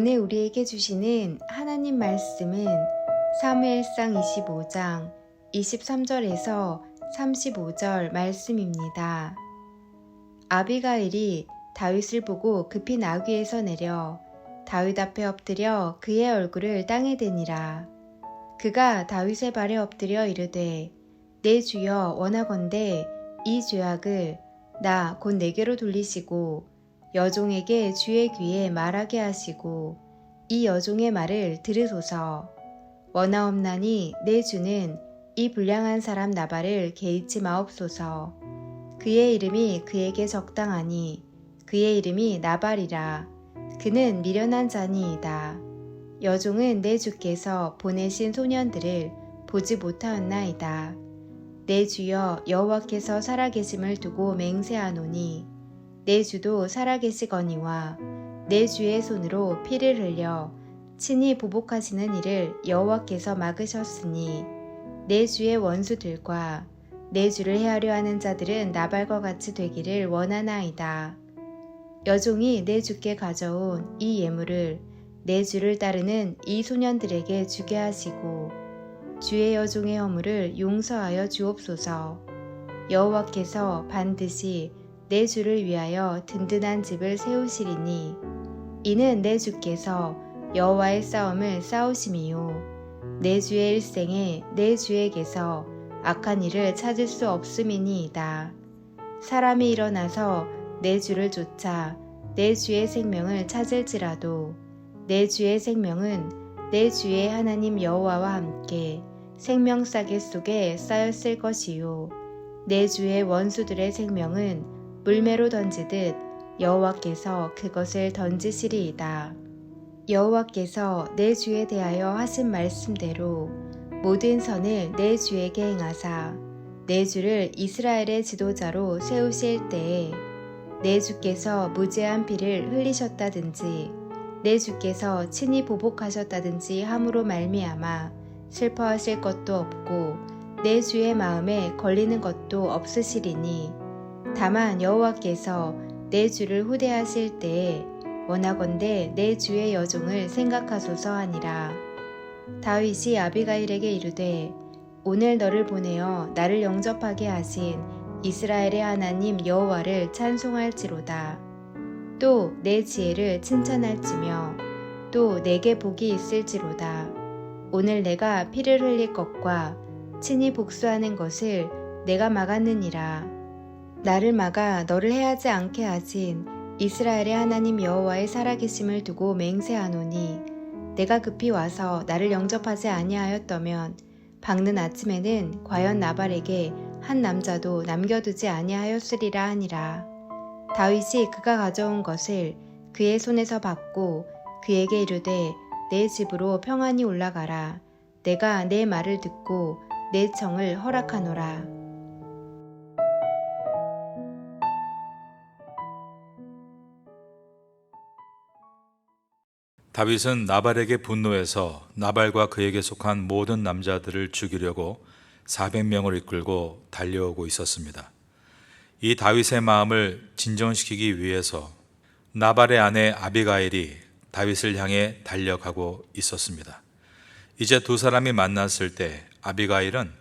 오늘 우리에게 주시는 하나님 말씀은 사무엘상 25장 23절에서 35절 말씀입니다. 아비가일이 다윗을 보고 급히 나귀에서 내려 다윗 앞에 엎드려 그의 얼굴을 땅에 대니라. 그가 다윗의 발에 엎드려 이르되 내 주여 원하건대 이 죄악을 나 곧 내게로 돌리시고 여종에게 주의 귀에 말하게 하시고 이 여종의 말을 들으소서. 원하옵나니 내 주는 이 불량한 사람 나발을 개의치 마옵소서. 그의 이름이 그에게 적당하니 그의 이름이 나발이라. 그는 미련한 자니이다. 여종은 내 주께서 보내신 소년들을 보지 못하였나이다. 내 주여 여호와께서 살아계심을 두고 맹세하노니 내 주도 살아계시거니와 내 주의 손으로 피를 흘려 친히 보복하시는 일을 여호와께서 막으셨으니 내 주의 원수들과 내 주를 해하려 하는 자들은 나발과 같이 되기를 원하나이다. 여종이 내 주께 가져온 이 예물을 내 주를 따르는 이 소년들에게 주게 하시고 주의 여종의 허물을 용서하여 주옵소서. 여호와께서 반드시 내 주를 위하여 든든한 집을 세우시리니 이는 내 주께서 여호와의 싸움을 싸우심이요 내 주의 일생에 내 주에게서 악한 일을 찾을 수 없음이니이다. 사람이 일어나서 내 주를 쫓아 내 주의 생명을 찾을지라도 내 주의 생명은 내 주의 하나님 여호와와 함께 생명싸개 속에 쌓였을 것이요 내 주의 원수들의 생명은 물매로 던지듯 여호와께서 그것을 던지시리이다. 여호와께서 내 주에 대하여 하신 말씀대로 모든 선을 내 주에게 행하사 내 주를 이스라엘의 지도자로 세우실 때에 내 주께서 무죄한 피를 흘리셨다든지 내 주께서 친히 보복하셨다든지 함으로 말미암아 슬퍼하실 것도 없고 내 주의 마음에 걸리는 것도 없으시리니 다만 여호와께서 내 주를 후대하실 때에 원하건대 내 주의 여종을 생각하소서 하니라. 다윗이 아비가일에게 이르되 오늘 너를 보내어 나를 영접하게 하신 이스라엘의 하나님 여호와를 찬송할지로다. 또 내 지혜를 칭찬할지며 또 내게 복이 있을지로다. 오늘 내가 피를 흘릴 것과 친히 복수하는 것을 내가 막았느니라. 나를 막아 너를 해하지 않게 하신 이스라엘의 하나님 여호와의 살아계심을 두고 맹세하노니 내가 급히 와서 나를 영접하지 아니하였더면 밝는 아침에는 과연 나발에게 한 남자도 남겨두지 아니하였으리라 하니라. 다윗이 그가 가져온 것을 그의 손에서 받고 그에게 이르되 내 집으로 평안히 올라가라. 내가 내 말을 듣고 내 청을 허락하노라. 다윗은 나발에게 분노해서 나발과 그에게 속한 모든 남자들을 죽이려고 400명을 이끌고 달려오고 있었습니다. 이 다윗의 마음을 진정시키기 위해서 나발의 아내 아비가일이 다윗을 향해 달려가고 있었습니다. 이제 두 사람이 만났을 때 아비가일은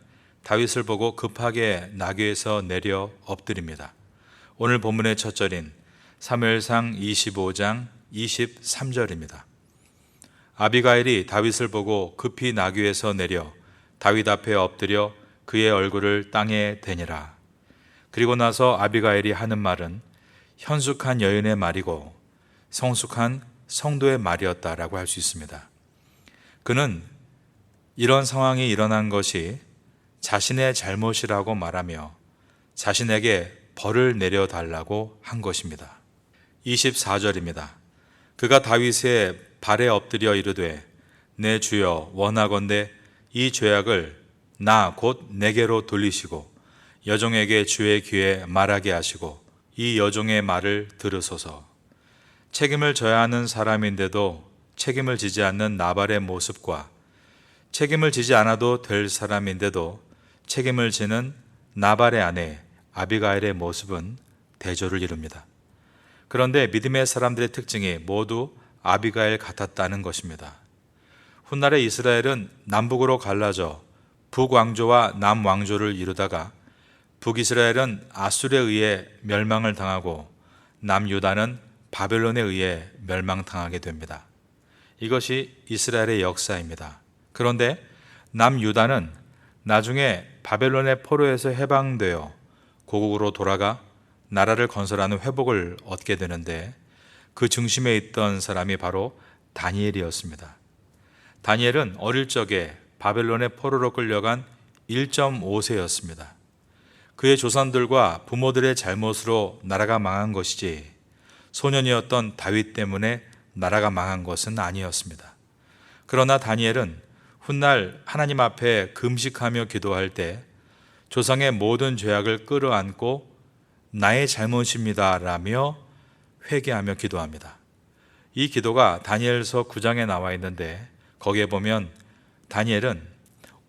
다윗을 보고 급하게 나귀에서 내려 엎드립니다. 오늘 본문의 첫 절인 사무엘상 25장 23절입니다. 아비가일이 다윗을 보고 급히 나귀에서 내려 다윗 앞에 엎드려 그의 얼굴을 땅에 대니라. 그리고 나서 아비가일이 하는 말은 현숙한 여인의 말이고 성숙한 성도의 말이었다라고 할 수 있습니다. 그는 이런 상황이 일어난 것이 자신의 잘못이라고 말하며 자신에게 벌을 내려달라고 한 것입니다. 24절입니다. 그가 다윗의 발에 엎드려 이르되 내 주여 원하건대 이 죄악을 나 곧 내게로 돌리시고 여종에게 주의 귀에 말하게 하시고 이 여종의 말을 들으소서. 책임을 져야 하는 사람인데도 책임을 지지 않는 나발의 모습과 책임을 지지 않아도 될 사람인데도 책임을 지는 나발의 아내 아비가일의 모습은 대조를 이룹니다. 그런데 믿음의 사람들의 특징이 모두 아비가일 같았다는 것입니다. 훗날의 이스라엘은 남북으로 갈라져 북왕조와 남왕조를 이루다가 북이스라엘은 아술에 의해 멸망을 당하고 남유다는 바벨론에 의해 멸망당하게 됩니다. 이것이 이스라엘의 역사입니다. 그런데 남유다는 나중에 바벨론의 포로에서 해방되어 고국으로 돌아가 나라를 건설하는 회복을 얻게 되는데 그 중심에 있던 사람이 바로 다니엘이었습니다. 다니엘은 어릴 적에 바벨론의 포로로 끌려간 1.5세였습니다. 그의 조상들과 부모들의 잘못으로 나라가 망한 것이지 소년이었던 다윗 때문에 나라가 망한 것은 아니었습니다. 그러나 다니엘은 훗날 하나님 앞에 금식하며 기도할 때 조상의 모든 죄악을 끌어안고 나의 잘못입니다 라며 회개하며 기도합니다. 이 기도가 다니엘서 9장에 나와 있는데 거기에 보면 다니엘은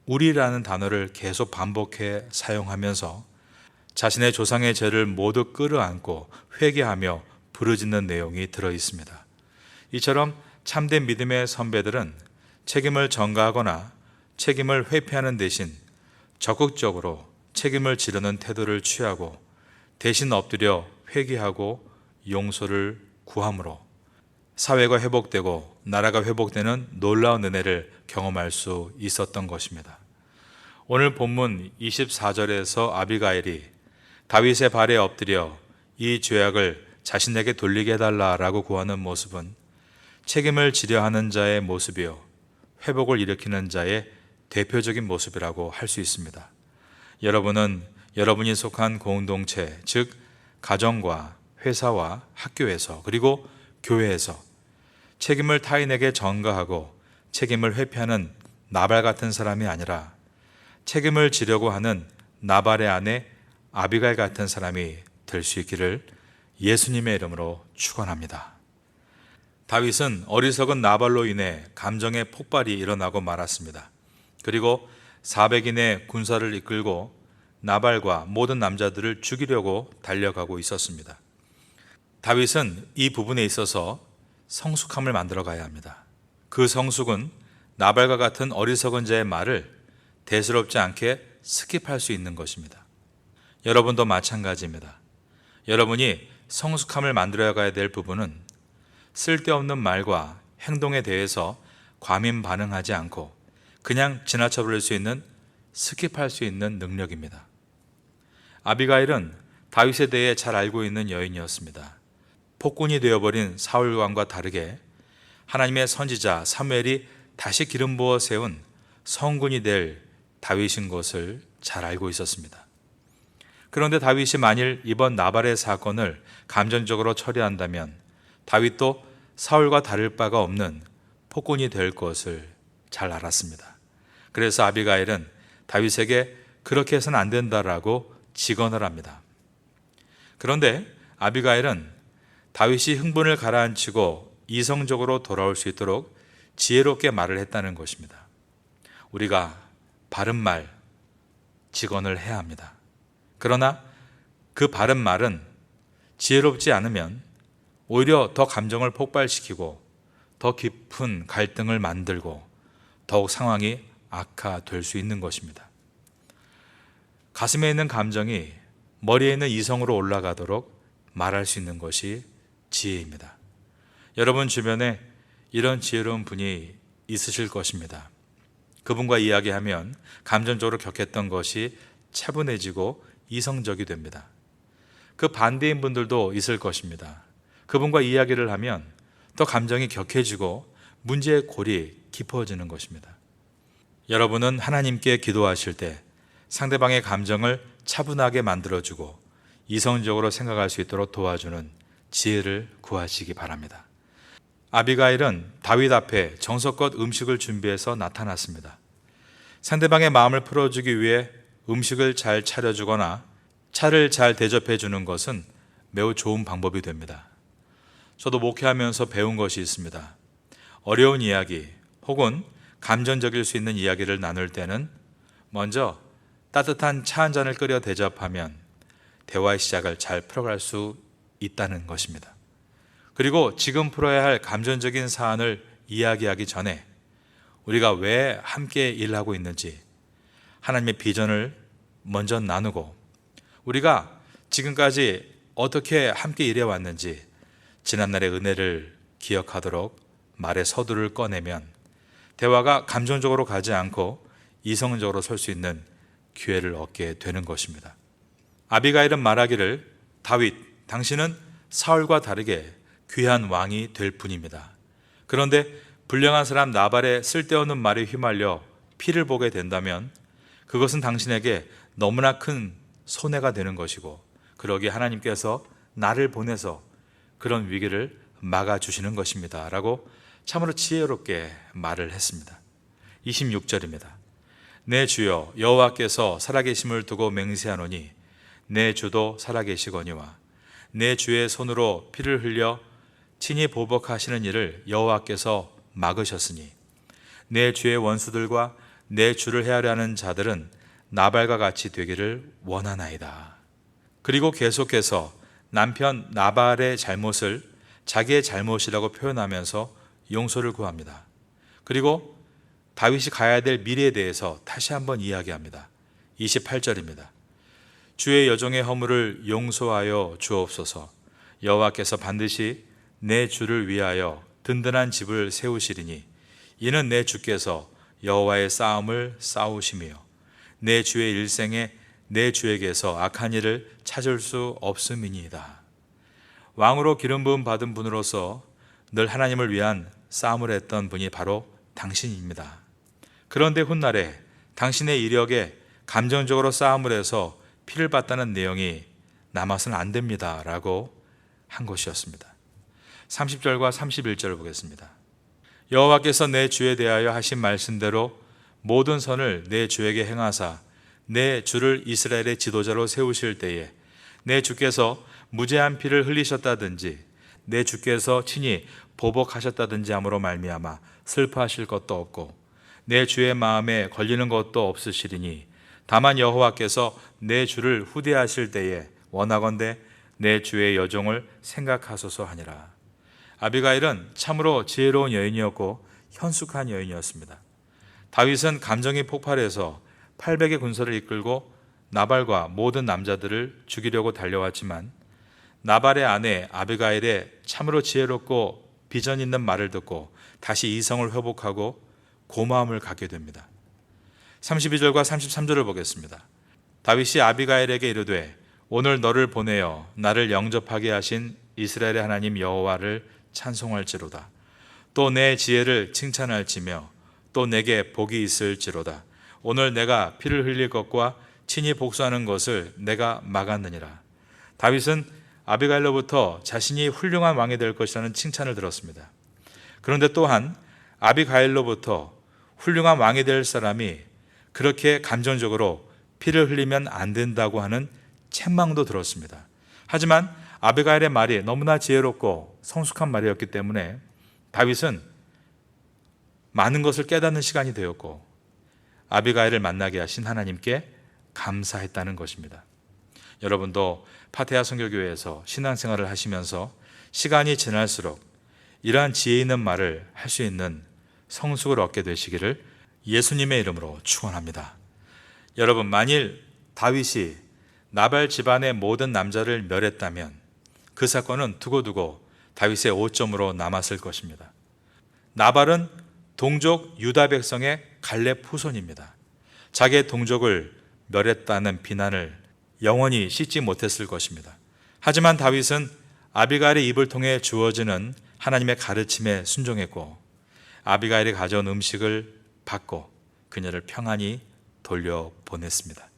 우리라는 단어를 계속 반복해 사용하면서 자신의 조상의 죄를 모두 끌어안고 회개하며 부르짖는 내용이 들어 있습니다. 이처럼 참된 믿음의 선배들은 책임을 전가하거나 책임을 회피하는 대신 적극적으로 책임을 지르는 태도를 취하고 대신 엎드려 회개하고 용서를 구함으로 사회가 회복되고 나라가 회복되는 놀라운 은혜를 경험할 수 있었던 것입니다. 오늘 본문 24절에서 아비가일이 다윗의 발에 엎드려 이 죄악을 자신에게 돌리게 해달라라고 구하는 모습은 책임을 지려 하는 자의 모습이요 회복을 일으키는 자의 대표적인 모습이라고 할 수 있습니다. 여러분은 여러분이 속한 공동체, 즉 가정과 회사와 학교에서 그리고 교회에서 책임을 타인에게 전가하고 책임을 회피하는 나발 같은 사람이 아니라 책임을 지려고 하는 나발의 아내 아비가일 같은 사람이 될 수 있기를 예수님의 이름으로 축원합니다. 다윗은 어리석은 나발로 인해 감정의 폭발이 일어나고 말았습니다. 그리고 400인의 군사를 이끌고 나발과 모든 남자들을 죽이려고 달려가고 있었습니다. 다윗은 이 부분에 있어서 성숙함을 만들어 가야 합니다. 그 성숙은 나발과 같은 어리석은 자의 말을 대수롭지 않게 스킵할 수 있는 것입니다. 여러분도 마찬가지입니다. 여러분이 성숙함을 만들어 가야 될 부분은 쓸데없는 말과 행동에 대해서 과민 반응하지 않고 그냥 지나쳐 버릴 수 있는 스킵할 수 있는 능력입니다. 아비가일은 다윗에 대해 잘 알고 있는 여인이었습니다. 폭군이 되어버린 사울 왕과 다르게 하나님의 선지자 사무엘이 다시 기름 부어 세운 성군이 될 다윗인 것을 잘 알고 있었습니다. 그런데 다윗이 만일 이번 나발의 사건을 감정적으로 처리한다면 다윗도 사울과 다를 바가 없는 폭군이 될 것을 잘 알았습니다. 그래서 아비가일은 다윗에게 그렇게 해서는 안 된다라고 직언을 합니다. 그런데 아비가일은 다윗이 흥분을 가라앉히고 이성적으로 돌아올 수 있도록 지혜롭게 말을 했다는 것입니다. 우리가 바른 말, 직언을 해야 합니다. 그러나 그 바른 말은 지혜롭지 않으면 오히려 더 감정을 폭발시키고 더 깊은 갈등을 만들고 더욱 상황이 악화될 수 있는 것입니다. 가슴에 있는 감정이 머리에 있는 이성으로 올라가도록 말할 수 있는 것이 지혜입니다. 여러분 주변에 이런 지혜로운 분이 있으실 것입니다. 그분과 이야기하면 감정적으로 격했던 것이 차분해지고 이성적이 됩니다. 그 반대인 분들도 있을 것입니다. 그분과 이야기를 하면 더 감정이 격해지고 문제의 골이 깊어지는 것입니다. 여러분은 하나님께 기도하실 때 상대방의 감정을 차분하게 만들어주고 이성적으로 생각할 수 있도록 도와주는 지혜를 구하시기 바랍니다. 아비가일은 다윗 앞에 정성껏 음식을 준비해서 나타났습니다. 상대방의 마음을 풀어주기 위해 음식을 잘 차려주거나 차를 잘 대접해 주는 것은 매우 좋은 방법이 됩니다. 저도 목회하면서 배운 것이 있습니다. 어려운 이야기 혹은 감정적일 수 있는 이야기를 나눌 때는 먼저 따뜻한 차 한 잔을 끓여 대접하면 대화의 시작을 잘 풀어갈 수 있다는 것입니다. 그리고 지금 풀어야 할 감정적인 사안을 이야기하기 전에 우리가 왜 함께 일하고 있는지 하나님의 비전을 먼저 나누고 우리가 지금까지 어떻게 함께 일해왔는지 지난날의 은혜를 기억하도록 말의 서두를 꺼내면 대화가 감정적으로 가지 않고 이성적으로 설 수 있는 기회를 얻게 되는 것입니다. 아비가일은 말하기를 다윗, 당신은 사울과 다르게 귀한 왕이 될 뿐입니다. 그런데 불량한 사람 나발의 쓸데없는 말에 휘말려 피를 보게 된다면 그것은 당신에게 너무나 큰 손해가 되는 것이고 그러기에 하나님께서 나를 보내서 그런 위기를 막아주시는 것입니다 라고 참으로 지혜롭게 말을 했습니다. 26절입니다. 내 주여 여호와께서 살아계심을 두고 맹세하노니 내 주도 살아계시거니와 내 주의 손으로 피를 흘려 친히 보복하시는 일을 여호와께서 막으셨으니 내 주의 원수들과 내 주를 헤아려 하는 자들은 나발과 같이 되기를 원하나이다. 그리고 계속해서 남편 나발의 잘못을 자기의 잘못이라고 표현하면서 용서를 구합니다. 그리고 다윗이 가야 될 미래에 대해서 다시 한번 이야기합니다. 28절입니다. 주의 여종의 허물을 용서하여 주옵소서. 여호와께서 반드시 내 주를 위하여 든든한 집을 세우시리니 이는 내 주께서 여호와의 싸움을 싸우시며 내 주의 일생에 내 주에게서 악한 일을 찾을 수 없음이니이다. 왕으로 기름 부음 받은 분으로서 늘 하나님을 위한 싸움을 했던 분이 바로 당신입니다. 그런데 훗날에 당신의 이력에 감정적으로 싸움을 해서 피를 봤다는 내용이 남아서는 안 됩니다 라고 한 것이었습니다. 30절과 31절을 보겠습니다. 여호와께서 내 주에 대하여 하신 말씀대로 모든 선을 내 주에게 행하사 내 주를 이스라엘의 지도자로 세우실 때에 내 주께서 무죄한 피를 흘리셨다든지 내 주께서 친히 보복하셨다든지 함으로 말미암아 슬퍼하실 것도 없고 내 주의 마음에 걸리는 것도 없으시리니 다만 여호와께서 내 주를 후대하실 때에 원하건대 내 주의 여종을 생각하소서 하니라. 아비가일은 참으로 지혜로운 여인이었고 현숙한 여인이었습니다. 다윗은 감정이 폭발해서 800의 군사를 이끌고 나발과 모든 남자들을 죽이려고 달려왔지만 나발의 아내 아비가일의 참으로 지혜롭고 비전 있는 말을 듣고 다시 이성을 회복하고 고마움을 갖게 됩니다. 32절과 33절을 보겠습니다. 다윗이 아비가일에게 이르되 오늘 너를 보내어 나를 영접하게 하신 이스라엘의 하나님 여호와를 찬송할지로다. 또 내 지혜를 칭찬할지며 또 내게 복이 있을지로다. 오늘 내가 피를 흘릴 것과 친히 복수하는 것을 내가 막았느니라. 다윗은 아비가일로부터 자신이 훌륭한 왕이 될 것이라는 칭찬을 들었습니다. 그런데 또한 아비가일로부터 훌륭한 왕이 될 사람이 그렇게 감정적으로 피를 흘리면 안 된다고 하는 책망도 들었습니다. 하지만 아비가일의 말이 너무나 지혜롭고 성숙한 말이었기 때문에 다윗은 많은 것을 깨닫는 시간이 되었고 아비가일을 만나게 하신 하나님께 감사했다는 것입니다. 여러분도 파테아 선교교회에서 신앙생활을 하시면서 시간이 지날수록 이러한 지혜 있는 말을 할 수 있는 성숙을 얻게 되시기를 예수님의 이름으로 축원합니다. 여러분, 만일 다윗이 나발 집안의 모든 남자를 멸했다면 그 사건은 두고두고 다윗의 오점으로 남았을 것입니다. 나발은 동족 유다 백성의 갈렙 후손입니다. 자기의 동족을 멸했다는 비난을 영원히 씻지 못했을 것입니다. 하지만 다윗은 아비가일의 입을 통해 주어지는 하나님의 가르침에 순종했고 아비가일이 가져온 음식을 받고 그녀를 평안히 돌려보냈습니다.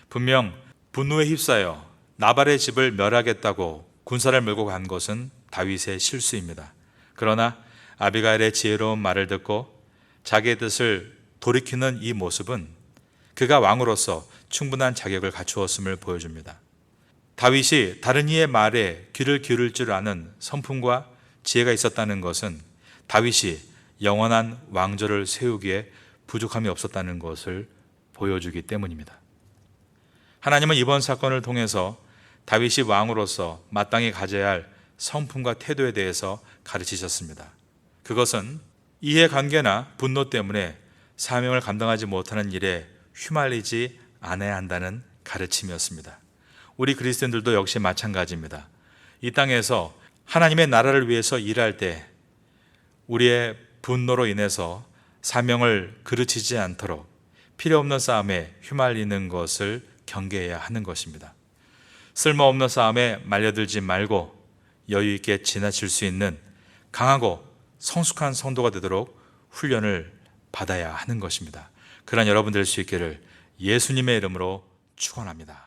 분명 분노에 휩싸여 나발의 집을 멸하겠다고 군사를 몰고 간 것은 다윗의 실수입니다. 그러나 아비가일의 지혜로운 말을 듣고 자기의 뜻을 돌이키는 이 모습은 그가 왕으로서 충분한 자격을 갖추었음을 보여줍니다. 다윗이 다른 이의 말에 귀를 기울일 줄 아는 성품과 지혜가 있었다는 것은 다윗이 영원한 왕조를 세우기에 부족함이 없었다는 것을 보여주기 때문입니다. 하나님은 이번 사건을 통해서 다윗이 왕으로서 마땅히 가져야 할 성품과 태도에 대해서 가르치셨습니다. 그것은 이해관계나 분노 때문에 사명을 감당하지 못하는 일에 휘말리지 않아야 한다는 가르침이었습니다. 우리 그리스도인들도 역시 마찬가지입니다. 이 땅에서 하나님의 나라를 위해서 일할 때 우리의 분노로 인해서 사명을 그르치지 않도록 필요 없는 싸움에 휘말리는 것을 경계해야 하는 것입니다. 쓸모없는 싸움에 말려들지 말고 여유 있게 지나칠 수 있는 강하고 성숙한 성도가 되도록 훈련을 받아야 하는 것입니다. 그러한 여러분 될 수 있기를 예수님의 이름으로 축원합니다.